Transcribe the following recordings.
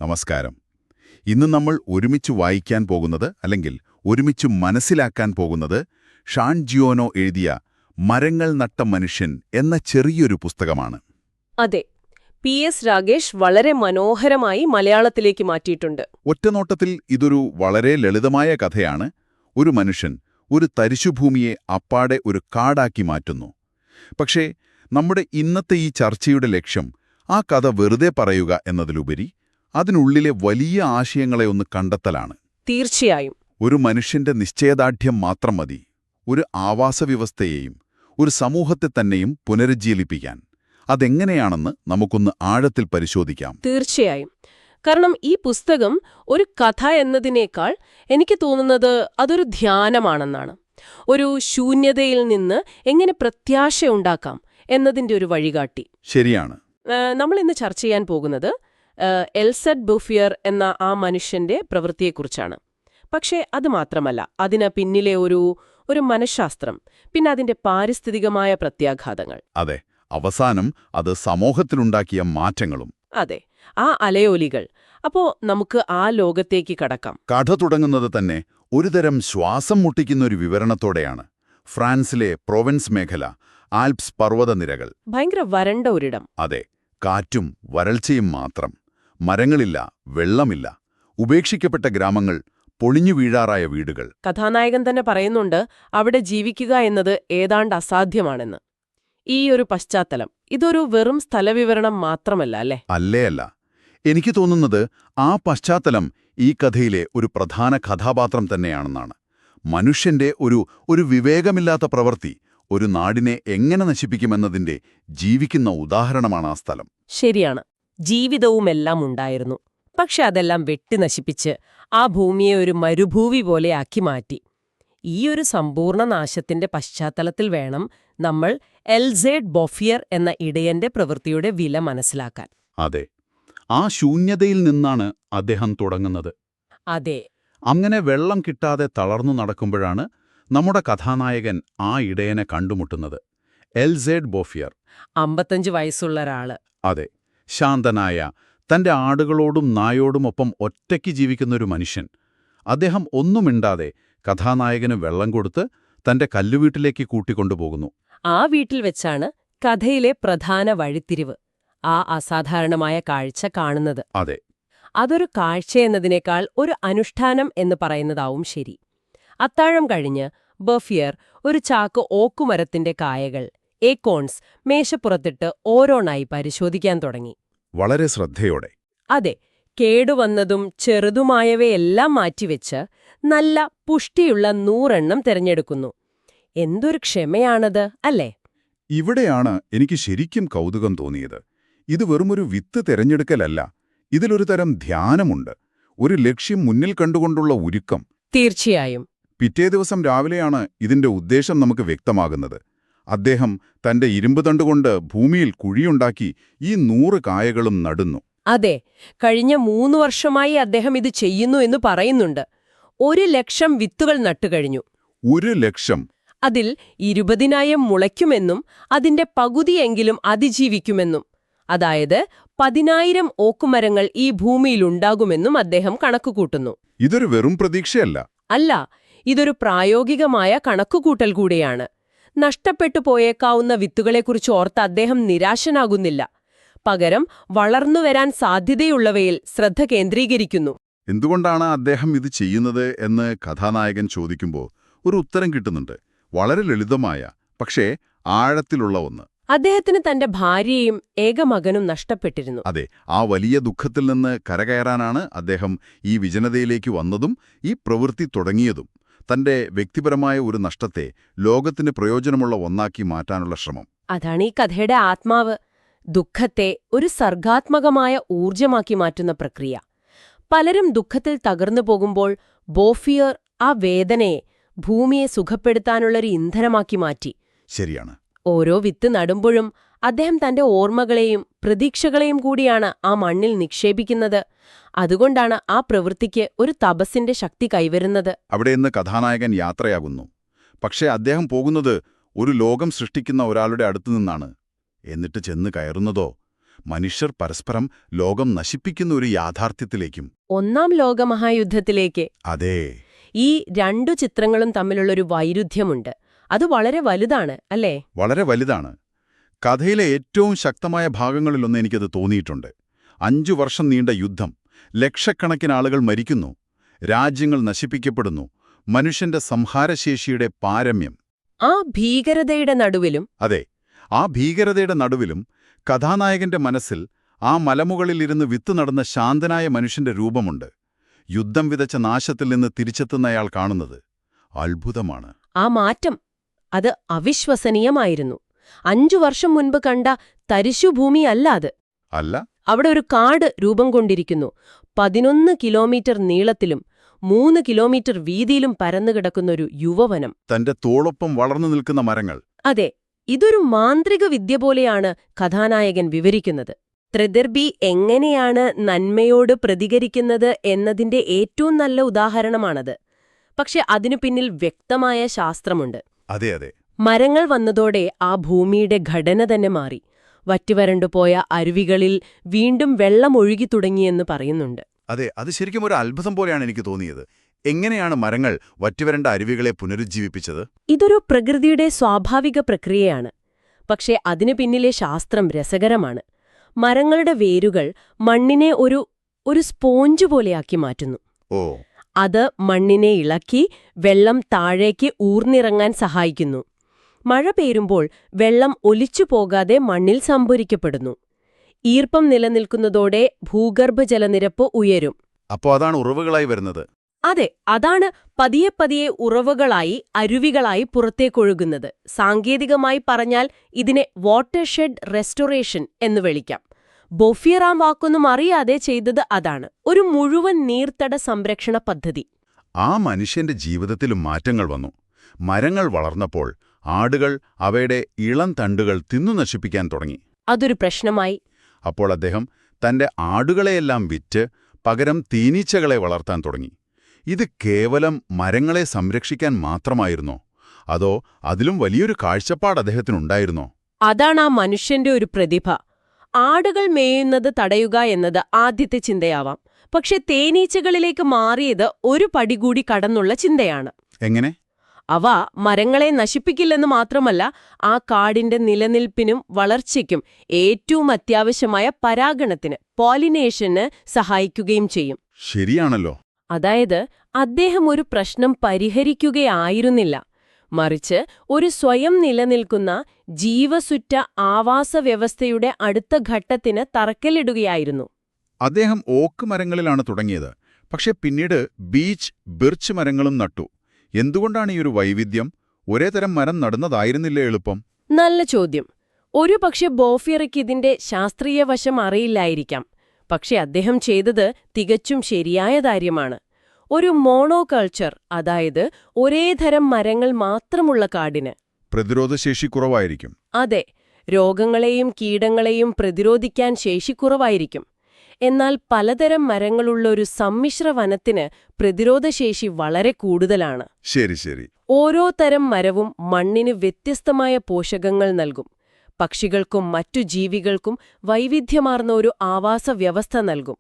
നമസ്കാരം. ഇന്ന് നമ്മൾ ഒരുമിച്ച് വായിക്കാൻ പോകുന്നത്, അല്ലെങ്കിൽ ഒരുമിച്ച് മനസ്സിലാക്കാൻ പോകുന്നത്, ഷാൻ ജിയോനോ എഴുതിയ മരങ്ങൾ നട്ട മനുഷ്യൻ എന്ന ചെറിയൊരു പുസ്തകമാണ്. അതെ, പി.എസ്. രാഗേഷ് വളരെ മനോഹരമായി മലയാളത്തിലേക്ക് മാറ്റിയിട്ടുണ്ട്. ഒറ്റനോട്ടത്തിൽ ഇതൊരു വളരെ ലളിതമായ കഥയാണ്. ഒരു മനുഷ്യൻ ഒരു തരിശുഭൂമിയെ അപ്പാടെ ഒരു കാടാക്കി മാറ്റുന്നു. പക്ഷേ നമ്മുടെ ഇന്നത്തെ ഈ ചർച്ചയുടെ ലക്ഷ്യം ആ കഥ വെറുതെ പറയുക എന്നതിലുപരി അതിനുള്ളിലെ വലിയ ആശയങ്ങളെ ഒന്ന് കണ്ടെത്തലാണ്. തീർച്ചയായും. ഒരു മനുഷ്യന്റെ നിശ്ചയദാർഢ്യം മാത്രം മതി ഒരു ആവാസവ്യവസ്ഥയെയും ഒരു സമൂഹത്തെ തന്നെയും പുനരുജ്ജീവിപ്പിക്കാൻ. അതെങ്ങനെയാണെന്ന് നമുക്കൊന്ന് ആഴത്തിൽ പരിശോധിക്കാം. തീർച്ചയായും. കാരണം ഈ പുസ്തകം ഒരു കഥ എന്നതിനേക്കാൾ എനിക്ക് തോന്നുന്നത് അതൊരു ധ്യാനമാണെന്നാണ്. ഒരു ശൂന്യതയിൽ നിന്ന് എങ്ങനെ പ്രത്യാശയുണ്ടാക്കാം എന്നതിന്റെ ഒരു വഴികാട്ടി. ശരിയാണ്. നമ്മൾ ഇന്ന് ചർച്ച ചെയ്യാൻ പോകുന്നത് എൽസെഡ് ബൂഫിയർ എന്ന ആ മനുഷ്യന്റെ പ്രവൃത്തിയെക്കുറിച്ചാണ്. പക്ഷേ അത് മാത്രമല്ല, അതിന് പിന്നിലെ ഒരു മനഃശാസ്ത്രം, പിന്നെ അതിന്റെ പാരിസ്ഥിതികമായ പ്രത്യാഘാതങ്ങൾ. അതെ, അവസാനം അത് സമൂഹത്തിലുണ്ടാക്കിയ മാറ്റങ്ങളും. അതെ, ആ അലയോലികൾ. അപ്പോ നമുക്ക് ആ ലോകത്തേക്ക് കടക്കാം. കഥ തുടങ്ങുന്നത് തന്നെ ഒരുതരം ശ്വാസം മുട്ടിക്കുന്ന ഒരു വിവരണത്തോടെയാണ്. ഫ്രാൻസിലെ പ്രൊവൻസ് മേഖല, ആൽപ്സ് പർവ്വതനിരകൾ. ഭയങ്കര വരണ്ട ഒരിടം. അതെ, കാറ്റും വരൾച്ചയും മാത്രം. മരങ്ങളില്ല, വെള്ളമില്ല, ഉപേക്ഷിക്കപ്പെട്ട ഗ്രാമങ്ങൾ, പൊളിഞ്ഞു വീഴാറായ വീടുകൾ. കഥാനായകൻ തന്നെ പറയുന്നുണ്ട് അവിടെ ജീവിക്കുക എന്നത് ഏതാണ്ട് അസാധ്യമാണെന്ന്. ഈ ഒരു പശ്ചാത്തലം, ഇതൊരു വെറും സ്ഥലവിവരണം മാത്രമല്ല, അല്ലേ? അല്ല. എനിക്ക് തോന്നുന്നത് ആ പശ്ചാത്തലം ഈ കഥയിലെ ഒരു പ്രധാന കഥാപാത്രം തന്നെയാണെന്നാണ്. മനുഷ്യന്റെ ഒരു വിവേകമില്ലാത്ത പ്രവൃത്തി ഒരു നാടിനെ എങ്ങനെ നശിപ്പിക്കുമെന്നതിന്റെ ജീവിക്കുന്ന ഉദാഹരണമാണ് ആ സ്ഥലം. ശരിയാണ്. ജീവിതവുമെല്ലാം ഉണ്ടായിരുന്നു. പക്ഷെ അതെല്ലാം വെട്ടി നശിപ്പിച്ച് ആ ഭൂമിയെ ഒരു മരുഭൂമി പോലെ ആക്കി മാറ്റി. ഈ ഒരു സമ്പൂർണ്ണ നാശത്തിന്റെ പശ്ചാത്തലത്തിൽ വേണം നമ്മൾ എൽസെഡ് ബൂഫിയർ എന്ന ഇടയന്റെ പ്രവൃത്തിയുടെ വില മനസ്സിലാക്കാൻ. അതെ, ആ ശൂന്യതയിൽ നിന്നാണ് അദ്ദേഹം തുടങ്ങുന്നത്. അതെ. അങ്ങനെ വെള്ളം കിട്ടാതെ തളർന്നു നടക്കുമ്പോഴാണ് നമ്മുടെ കഥാനായകൻ ആ ഇടയനെ കണ്ടുമുട്ടുന്നത്. എൽസെഡ് ബൂഫിയർ, 55 വയസ്സുള്ള ഒരാള്. അതെ, ശാന്തനായ, തന്റെ ആടുകളോടും നായോടുമൊപ്പം ഒറ്റയ്ക്ക് ജീവിക്കുന്നൊരു മനുഷ്യൻ. അദ്ദേഹം ഒന്നുമിണ്ടാതെ കഥാനായകന് വെള്ളം കൊടുത്ത് തന്റെ കല്ലുവീട്ടിലേക്ക് കൂട്ടിക്കൊണ്ടുപോകുന്നു. ആ വീട്ടിൽ വെച്ചാണ് കഥയിലെ പ്രധാന വഴിത്തിരിവ്, ആ അസാധാരണമായ കാഴ്ച കാണുന്നത്. അതെ, അതൊരു കാഴ്ചയെന്നതിനേക്കാൾ ഒരു അനുഷ്ഠാനം എന്ന് പറയുന്നതാവും ശരി. അത്താഴം കഴിഞ്ഞ് ബൂഫിയർ ഒരു ചാക്ക് ഓക്കുമരത്തിന്റെ കായകൾ, ഏക്കോൺസ്, മേശപ്പുറത്തിട്ട് ഓരോന്നായി പരിശോധിക്കാൻ തുടങ്ങി. വളരെ ശ്രദ്ധയോടെ. അതെ, കേടുവന്നതും ചെറുതുമായവയെല്ലാം മാറ്റിവെച്ച് നല്ല പുഷ്ടിയുള്ള 100 എണ്ണം തിരഞ്ഞെടുക്കുന്നു. എന്തൊരു ക്ഷമയാണത്, അല്ലേ? ഇവിടെയാണ് എനിക്ക് ശരിക്കും കൗതുകം തോന്നിയത്. ഇത് വെറുമൊരു വിത്ത് തിരഞ്ഞെടുക്കലല്ല, ഇതിലൊരു തരം ധ്യാനമുണ്ട്, ഒരു ലക്ഷ്യം മുന്നിൽ കണ്ടുകൊണ്ടുള്ള ഒരുക്കം. തീർച്ചയായും. പിറ്റേ ദിവസം രാവിലെയാണ് ഇതിന്റെ ഉദ്ദേശം നമുക്ക് വ്യക്തമാകുന്നത്. അദ്ദേഹം തന്റെ ഇരുമ്പ് തണ്ടുകൊണ്ട് ഭൂമിയിൽ കുഴിയുണ്ടാക്കി ഈ 100 കായകളും നടുന്നു. അതെ, കഴിഞ്ഞ 3 വർഷമായി അദ്ദേഹം ഇത് ചെയ്യുന്നു എന്ന് പറയുന്നുണ്ട്. 1,00,000 വിത്തുകൾ നട്ടുകഴിഞ്ഞു. 1,00,000? അതിൽ 20,000 മുളയ്ക്കുമെന്നും അതിന്റെ പകുതിയെങ്കിലും അതിജീവിക്കുമെന്നും, അതായത് 10,000 ഓക്കുമരങ്ങൾ ഈ ഭൂമിയിലുണ്ടാകുമെന്നും അദ്ദേഹം കണക്കുകൂട്ടുന്നു. ഇതൊരു വെറും പ്രതീക്ഷയല്ല. അല്ല, ഇതൊരു പ്രായോഗികമായ കണക്കുകൂട്ടൽ കൂടിയാണ്. നഷ്ടപ്പെട്ടു പോയേക്കാവുന്ന വിത്തുകളെക്കുറിച്ച് ഓർത്ത് അദ്ദേഹം നിരാശനാകുന്നില്ല. പകരം വളർന്നുവരാൻ സാധ്യതയുള്ളവയിൽ ശ്രദ്ധ കേന്ദ്രീകരിക്കുന്നു. എന്തുകൊണ്ടാണ് അദ്ദേഹം ഇത് ചെയ്യുന്നത് എന്ന് കഥാനായകൻ ചോദിക്കുമ്പോൾ ഒരു ഉത്തരം കിട്ടുന്നുണ്ട്. വളരെ ലളിതമായ, പക്ഷേ ആഴത്തിലുള്ള ഒന്ന്. അദ്ദേഹത്തിന് തന്റെ ഭാര്യയും ഏകമകനും നഷ്ടപ്പെട്ടിരുന്നു. അതെ, ആ വലിയ ദുഃഖത്തിൽ നിന്ന് കരകയറാനാണ് അദ്ദേഹം ഈ വിജനതയിലേക്ക് വന്നതും ഈ പ്രവൃത്തി തുടങ്ങിയതും. തന്റെ വ്യക്തിപരമായ ഒരു നഷ്ടത്തെ ലോകത്തിന് പ്രയോജനമുള്ള ഒന്നാക്കി മാറ്റാനുള്ള ശ്രമം. അതാണ് ഈ കഥയുടെ ആത്മാവ്. ദുഃഖത്തെ ഒരു സർഗാത്മകമായ ഊർജമാക്കി മാറ്റുന്ന പ്രക്രിയ. പലരും ദുഃഖത്തിൽ തകർന്നു പോകുമ്പോൾ ബൂഫിയർ ആ വേദനയെ, ഭൂമിയെ സുഖപ്പെടുത്താനുള്ളൊരു ഇന്ധനമാക്കി മാറ്റി. ശരിയാണ്. ഓരോ വിത്ത് നടുമ്പോഴും അദ്ദേഹം തന്റെ ഓർമ്മകളെയും പ്രതീക്ഷകളെയും കൂടിയാണ് ആ മണ്ണിൽ നിക്ഷേപിക്കുന്നത്. അതുകൊണ്ടാണ് ആ പ്രവൃത്തിക്ക് ഒരു തപസ്സിന്റെ ശക്തി കൈവരുന്നത്. അവിടെ നിന്ന് കഥാനായകൻ യാത്രയാകുന്നു. പക്ഷേ അദ്ദേഹം പോകുന്നത് ഒരു ലോകം സൃഷ്ടിക്കുന്ന ഒരാളുടെ അടുത്തുനിന്നാണ്. എന്നിട്ട് ചെന്ന് കയറുന്നതോ മനുഷ്യർ പരസ്പരം ലോകം നശിപ്പിക്കുന്ന ഒരു യാഥാർത്ഥ്യത്തിലേക്കും. ഒന്നാം ലോകമഹായുദ്ധത്തിലേക്ക്. അതെ. ഈ രണ്ടു ചിത്രങ്ങളും തമ്മിലുള്ളൊരു വൈരുദ്ധ്യമുണ്ട്. അത് വളരെ വലുതാണ്, അല്ലേ? വളരെ വലുതാണ്. കഥയിലെ ഏറ്റവും ശക്തമായ ഭാഗങ്ങളിലൊന്ന് എനിക്കത് തോന്നിയിട്ടുണ്ട്. 5 വർഷം നീണ്ട യുദ്ധം, ലക്ഷക്കണക്കിന് ആളുകൾ മരിക്കുന്നു, രാജ്യങ്ങൾ നശിപ്പിക്കപ്പെടുന്നു, മനുഷ്യന്റെ സംഹാരശേഷിയുടെ പാരമ്യം. ആ ഭീകരതയുടെ നടുവിലും. അതെ, ആ ഭീകരതയുടെ നടുവിലും കഥാനായകന്റെ മനസ്സിൽ ആ മലമുകളിലിരുന്ന് വിത്ത് നടന്ന ശാന്തനായ മനുഷ്യന്റെ രൂപമുണ്ട്. യുദ്ധം വിതച്ച നാശത്തിൽ നിന്ന് തിരിച്ചെത്തുന്നയാൾ കാണുന്നത് അത്ഭുതമാണ്. ആ മാറ്റം, അത് അവിശ്വസനീയമായിരുന്നു. 5 വർഷം മുൻപ് കണ്ട തരിശുഭൂമിയല്ല അത്. അല്ല. അവിടെ ഒരു കാട് രൂപം കൊണ്ടിരിക്കുന്നു. 11 കിലോമീറ്റർ നീളത്തിലും 3 കിലോമീറ്റർ വീതിയിലും പരന്നുകിടക്കുന്നൊരു യുവവനം. തന്റെ തോളൊപ്പം വളർന്നു നിൽക്കുന്ന മരങ്ങൾ. അതെ, ഇതൊരു മാന്ത്രിക വിദ്യ പോലെയാണ് കഥാനായകൻ വിവരിക്കുന്നത്. ത്രിദർബി എങ്ങനെയാണ് നന്മയോട് പ്രതികരിക്കുന്നത് എന്നതിന്റെ ഏറ്റവും നല്ല ഉദാഹരണമാണത്. പക്ഷെ അതിനു പിന്നിൽ വ്യക്തമായ ശാസ്ത്രമുണ്ട്. അതെ അതെ. മരങ്ങൾ വന്നതോടെ ആ ഭൂമിയുടെ ഘടന തന്നെ മാറി. വറ്റിവരണ്ടുപോയ അരുവികളിൽ വീണ്ടും വെള്ളം ഒഴുകി തുടങ്ങിയെന്ന് പറയുന്നുണ്ട്. അതെ, അത് ശരിക്കും ഒരു അത്ഭുതം പോലെയാണ് എനിക്ക് തോന്നിയത്. എങ്ങനെയാണ് മരങ്ങൾ വറ്റിവരണ്ട അരുവികളെ പുനരുജ്ജീവിപ്പിച്ചത്? ഇതൊരു പ്രകൃതിയുടെ സ്വാഭാവിക പ്രക്രിയയാണ്. പക്ഷേ അതിനു പിന്നിലെ ശാസ്ത്രം രസകരമാണ്. മരങ്ങളുടെ വേരുകൾ മണ്ണിനെ ഒരു സ്പോഞ്ച് പോലെയാക്കി മാറ്റുന്നു. ഓ. അത് മണ്ണിനെ ഇളക്കി വെള്ളം താഴേക്ക് ഊർന്നിറങ്ങാൻ സഹായിക്കുന്നു. മഴ പെയ്യുമ്പോൾ വെള്ളം ഒലിച്ചു പോകാതെ മണ്ണിൽ സംഭരിക്കപ്പെടുന്നു. ഈർപ്പം നിലനിൽക്കുന്നതോടെ ഭൂഗർഭജലനിരപ്പ് ഉയരും. അപ്പോൾ അതാണ് ഉറവുകളായി വരുന്നത്. അതെ, അതാണ് പതിയെ പതിയെ ഉറവുകളായി, അരുവികളായി പുറത്തേക്കൊഴുകുന്നത്. സാങ്കേതികമായി പറഞ്ഞാൽ ഇതിനെ വാട്ടർഷെഡ് റെസ്റ്റോറേഷൻ എന്ന് വിളിക്കാം. ബൊഫിയർ ആ വാക്കൊന്നും അറിയാതെ ചെയ്തത് അതാണ്. ഒരു മുഴുവൻ നീർത്തട സംരക്ഷണ പദ്ധതി. ആ മനുഷ്യന്റെ ജീവിതത്തിലും മാറ്റങ്ങൾ വന്നു. മരങ്ങൾ വളർന്നപ്പോൾ ആടുകൾ അവയുടെ ഇളം തണ്ടുകൾ തിന്നു നശിപ്പിക്കാൻ തുടങ്ങി. അതൊരു പ്രശ്നമായി. അപ്പോൾ അദ്ദേഹം തന്റെ ആടുകളെയെല്ലാം വിറ്റ് പകരം തേനീച്ചകളെ വളർത്താൻ തുടങ്ങി. ഇത് കേവലം മരങ്ങളെ സംരക്ഷിക്കാൻ മാത്രമായിരുന്നോ? അതോ അതിലും വലിയൊരു കാഴ്ചപ്പാട് അദ്ദേഹത്തിനുണ്ടായിരുന്നോ? അതാണ് ആ മനുഷ്യന്റെ ഒരു പ്രതിഭ. ആടുകൾ മേയുന്നത് തടയുക എന്നത് ആദ്യത്തെ ചിന്തയാവാം. പക്ഷെ തേനീച്ചകളിലേക്ക് മാറിയത് ഒരു പടി കൂടി കടന്നുള്ള ചിന്തയാണ്. എങ്ങനെ? അവ മരങ്ങളെ നശിപ്പിക്കില്ലെന്ന് മാത്രമല്ല, ആ കാടിന്റെ നിലനിൽപ്പിനും വളർച്ചയ്ക്കും ഏറ്റവും അത്യാവശ്യമായ പരാഗണത്തിന്, പോളിനേഷന് സഹായിക്കുകയും ചെയ്യും. ശരിയാണല്ലോ. അതായത് അദ്ദേഹം ഒരു പ്രശ്നം പരിഹരിക്കുകയായിരുന്നില്ല, മറിച്ച് ഒരു സ്വയം നിലനിൽക്കുന്ന ജീവസുറ്റ ആവാസവ്യവസ്ഥയുടെ അടുത്ത ഘട്ടത്തിന് തറക്കല്ലിടുകയായിരുന്നു. അദ്ദേഹം ഓക്ക് മരങ്ങളിലാണ് തുടങ്ങിയത്. പക്ഷെ പിന്നീട് ബീച്ച്, ബിർച്ച് മരങ്ങളും നട്ടു. എന്തുകൊണ്ടാണ് ഈ ഒരു വൈവിധ്യം? ഒരേ തരം മരം നടുന്നതായിരുന്നില്ലേ എളുപ്പം? നല്ല ചോദ്യം. ഒരു പക്ഷെ ബോഫിയറയ്ക്ക് ഇതിന്റെ ശാസ്ത്രീയ വശം അറിയില്ലായിരിക്കാം. പക്ഷെ അദ്ദേഹം ചെയ്തത് തികച്ചും ശരിയായ കാര്യമാണ്. ഒരു മോണോകൾച്ചർ, അതായത് ഒരേ തരം മരങ്ങൾ മാത്രമുള്ള കാടിന് പ്രതിരോധശേഷി കുറവായിരിക്കും. അതെ, രോഗങ്ങളെയും കീടങ്ങളെയും പ്രതിരോധിക്കാൻ ശേഷി കുറവായിരിക്കും. എന്നാൽ പലതരം മരങ്ങളുള്ള ഒരു സമ്മിശ്ര വനത്തിന് പ്രതിരോധശേഷി വളരെ കൂടുതലാണ്. ശരി ശരി. ഓരോ തരം മരവും മണ്ണിന് വ്യത്യസ്തമായ പോഷകങ്ങൾ നൽകും. പക്ഷികൾക്കും മറ്റു ജീവികൾക്കും വൈവിധ്യമാർന്ന ഒരു ആവാസ വ്യവസ്ഥ നൽകും.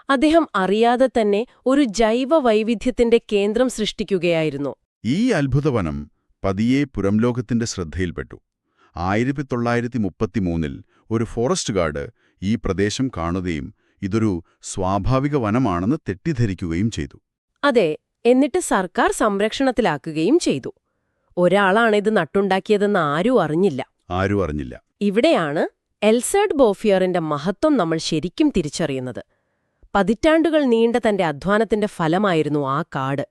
അദ്ദേഹം അറിയാതെ തന്നെ ഒരു ജൈവ വൈവിധ്യത്തിന്റെ കേന്ദ്രം സൃഷ്ടിക്കുകയായിരുന്നു. ഈ അത്ഭുതവനം പതിയെ പുറംലോകത്തിന്റെ ശ്രദ്ധയിൽപ്പെട്ടു. 1933 ഒരു ഫോറസ്റ്റ് ഗാർഡ് ഈ പ്രദേശം കാണുകയും ഇതൊരു സ്വാഭാവിക വനമാണെന്ന് തെറ്റിദ്ധരിക്കുകയും ചെയ്തു. അതെ, എന്നിട്ട് സർക്കാർ സംരക്ഷണത്തിലാക്കുകയും ചെയ്തു. ഒരാളാണിത് നട്ടുണ്ടാക്കിയതെന്ന് ആരും അറിഞ്ഞില്ല. ഇവിടെയാണ് എൽസേഡ് ബോഫിയറിന്റെ മഹത്വം നമ്മൾ ശരിക്കും തിരിച്ചറിയുന്നത്. പതിറ്റാണ്ടുകൾ നീണ്ട തന്റെ അധ്വാനത്തിന്റെ ഫലമായിരുന്നു ആ കാട്.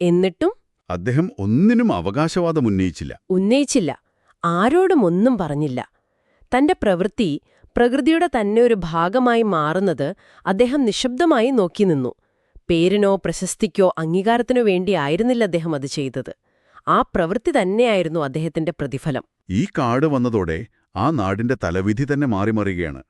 എന്നിട്ടും അദ്ദേഹം ഒന്നിനും അവകാശവാദം ഉന്നയിച്ചില്ല. ആരോടും ഒന്നും പറഞ്ഞില്ല. തന്റെ പ്രവൃത്തി പ്രകൃതിയുടെ തന്നെ ഒരു ഭാഗമായി മാറുന്നത് അദ്ദേഹം നിശബ്ദമായി നോക്കി നിന്നു. പേരിനോ പ്രശസ്തിക്കോ അംഗീകാരത്തിനോ വേണ്ടിയായിരുന്നില്ല അദ്ദേഹം അത് ചെയ്തത്. ആ പ്രവൃത്തി തന്നെയായിരുന്നു അദ്ദേഹത്തിന്റെ പ്രതിഫലം. ഈ കാട് വന്നതോടെ ആ നാടിന്റെ തലവിധി തന്നെ മാറിമറിയുകയാണ്.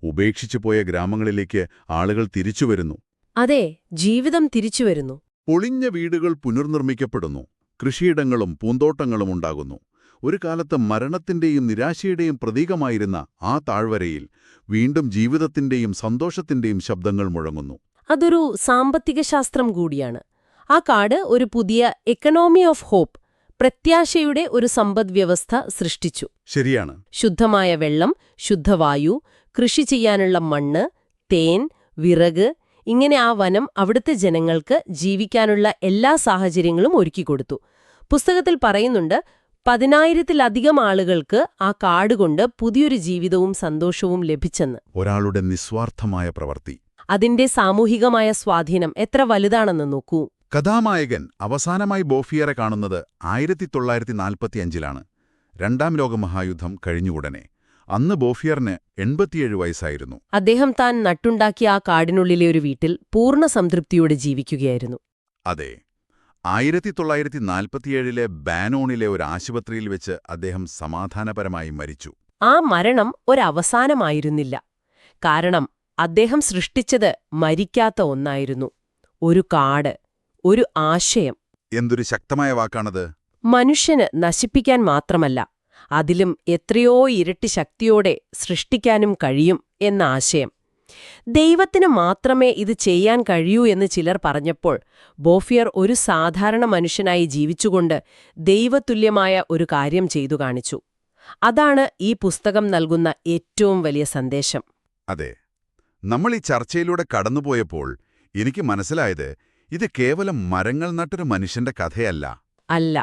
ഉപേക്ഷിച്ചുപോയ ഗ്രാമങ്ങളിലേക്ക് ആളുകൾ തിരിച്ചുവരുന്നു. അതെ, ജീവിതം തിരിച്ചുവരുന്നു. പൊളിഞ്ഞ വീടുകൾ പുനർനിർമ്മിക്കപ്പെടുന്നു. കൃഷിയിടങ്ങളും പൂന്തോട്ടങ്ങളും ഉണ്ടാകുന്നു. ഒരു കാലത്ത് മരണത്തിന്റെയും നിരാശയുടെയും പ്രതീകമായിരുന്ന ആ താഴ്വരയിൽ വീണ്ടും ജീവിതത്തിന്റെയും സന്തോഷത്തിന്റെയും ശബ്ദങ്ങൾ മുഴങ്ങുന്നു. അതൊരു സാമ്പത്തിക ശാസ്ത്രം കൂടിയാണ്. ആ കാട് ഒരു പുതിയ എക്കണോമി ഓഫ് ഹോപ്പ്, പ്രത്യാശയുടെ ഒരു സമ്പദ്വ്യവസ്ഥ സൃഷ്ടിച്ചു. ശരിയാണ്. ശുദ്ധമായ വെള്ളം, ശുദ്ധവായു, കൃഷി ചെയ്യാനുള്ള മണ്ണ്, തേൻ, വിറക്, ഇങ്ങനെ ആ വനം അവിടുത്തെ ജനങ്ങൾക്ക് ജീവിക്കാനുള്ള എല്ലാ സാഹചര്യങ്ങളും ഒരുക്കിക്കൊടുത്തു. പുസ്തകത്തിൽ പറയുന്നുണ്ട്, 10,000-ത്തിലധികം ആളുകൾക്ക് ആ കാടുകൊണ്ട് പുതിയൊരു ജീവിതവും സന്തോഷവും ലഭിച്ചെന്ന്. ഒരാളുടെ നിസ്വാർത്ഥമായ പ്രവൃത്തി. അതിന്റെ സാമൂഹികമായ സ്വാധീനം എത്ര വലുതാണെന്ന് നോക്കൂ. കഥാനായകൻ അവസാനമായി ബോഫിയറെ കാണുന്നത് 1945-ലാണ്. രണ്ടാം ലോകമഹായുദ്ധം കഴിഞ്ഞുടനെ. അന്ന് ബോഫിയറിന് 87 വയസ്സായിരുന്നു. അദ്ദേഹം താൻ നട്ടുണ്ടാക്കിയ ആ കാടിനുള്ളിലെ ഒരു വീട്ടിൽ പൂർണ്ണ സംതൃപ്തിയോടെ ജീവിക്കുകയായിരുന്നു. അതെ. 1947-ലെ ബാനോണിലെ ഒരു ആശുപത്രിയിൽ വെച്ച് അദ്ദേഹം സമാധാനപരമായി മരിച്ചു. ആ മരണം ഒരവസാനമായിരുന്നില്ല. കാരണം അദ്ദേഹം സൃഷ്ടിച്ചത് മരിക്കാത്ത ഒന്നായിരുന്നു. ഒരു കാട്, ഒരു ആശയം. എന്തൊരു ശക്തമായ വാക്കാണത്! മനുഷ്യന് നശിപ്പിക്കാൻ മാത്രമല്ല, അതിലും എത്രയോ ഇരട്ടി ശക്തിയോടെ സൃഷ്ടിക്കാനും കഴിയും എന്ന ആശയം. ദൈവത്തിന് മാത്രമേ ഇത് ചെയ്യാൻ കഴിയൂ എന്ന് ചിലർ പറഞ്ഞപ്പോൾ ബോഫിയർ ഒരു സാധാരണ മനുഷ്യനായി ജീവിച്ചുകൊണ്ട് ദൈവതുല്യമായ ഒരു കാര്യം ചെയ്തു കാണിച്ചു. അതാണ് ഈ പുസ്തകം നൽകുന്ന ഏറ്റവും വലിയ സന്ദേശം. അതെ. നമ്മൾ ഈ ചർച്ചയിലൂടെ കടന്നുപോയപ്പോൾ എനിക്ക് മനസ്സിലായത്, ഇത് കേവലം മരങ്ങൾ നട്ടൊരു മനുഷ്യന്റെ കഥയല്ല. അല്ല.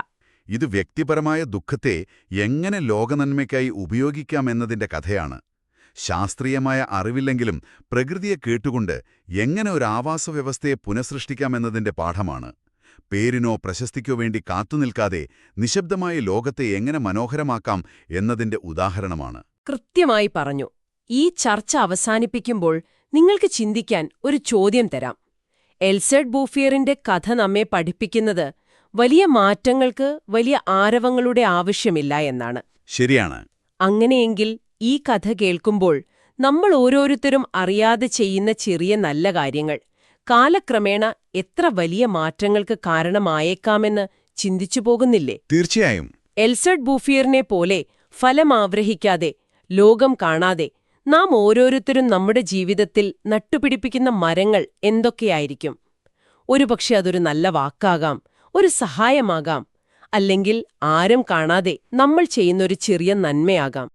ഇത് വ്യക്തിപരമായ ദുഃഖത്തെ എങ്ങനെ ലോകനന്മയ്ക്കായി ഉപയോഗിക്കാമെന്നതിന്റെ കഥയാണ്. ശാസ്ത്രീയമായ അറിവില്ലെങ്കിലും പ്രകൃതിയെ കേട്ടുകൊണ്ട് എങ്ങനെ ഒരു ആവാസവ്യവസ്ഥയെ പുനഃസൃഷ്ടിക്കാമെന്നതിന്റെ പാഠമാണ്. പേരിനോ പ്രശസ്തിക്കോ വേണ്ടി കാത്തുനിൽക്കാതെ നിശബ്ദമായ ലോകത്തെ എങ്ങനെ മനോഹരമാക്കാം എന്നതിന്റെ ഉദാഹരണമാണ്. കൃത്യമായി പറഞ്ഞു. ഈ ചർച്ച അവസാനിപ്പിക്കുമ്പോൾ നിങ്ങൾക്ക് ചിന്തിക്കാൻ ഒരു ചോദ്യം തരാം. എൽസഡ് ബൂഫിയറിന്റെ കഥ നമ്മെ പഠിപ്പിക്കുന്നത് വലിയ മാറ്റങ്ങൾക്ക് വലിയ ആരവങ്ങളുടെ ആവശ്യമില്ല എന്നാണ്. ശരിയാണ്. അങ്ങനെയെങ്കിൽ ഈ കഥ കേൾക്കുമ്പോൾ നമ്മൾ ഓരോരുത്തരും അറിയാതെ ചെയ്യുന്ന ചെറിയ നല്ല കാര്യങ്ങൾ കാലക്രമേണ എത്ര വലിയ മാറ്റങ്ങൾക്ക് കാരണമായേക്കാമെന്ന് ചിന്തിച്ചു പോകുന്നില്ലേ? തീർച്ചയായും. എൽസഡ് ബൂഫിയറിനെ പോലെ ഫലമാഗ്രഹിക്കാതെ, ലോകം കാണാതെ നാം ഓരോരുത്തരും നമ്മുടെ ജീവിതത്തിൽ നട്ടുപിടിപ്പിക്കുന്ന മരങ്ങൾ എന്തൊക്കെയായിരിക്കും? ഒരുപക്ഷെ അതൊരു നല്ല വാക്കാകാം, ഒരു സഹായമാകാം, അല്ലെങ്കിൽ ആരും കാണാതെ നമ്മൾ ചെയ്യുന്നൊരു ചെറിയ നന്മയാകാം.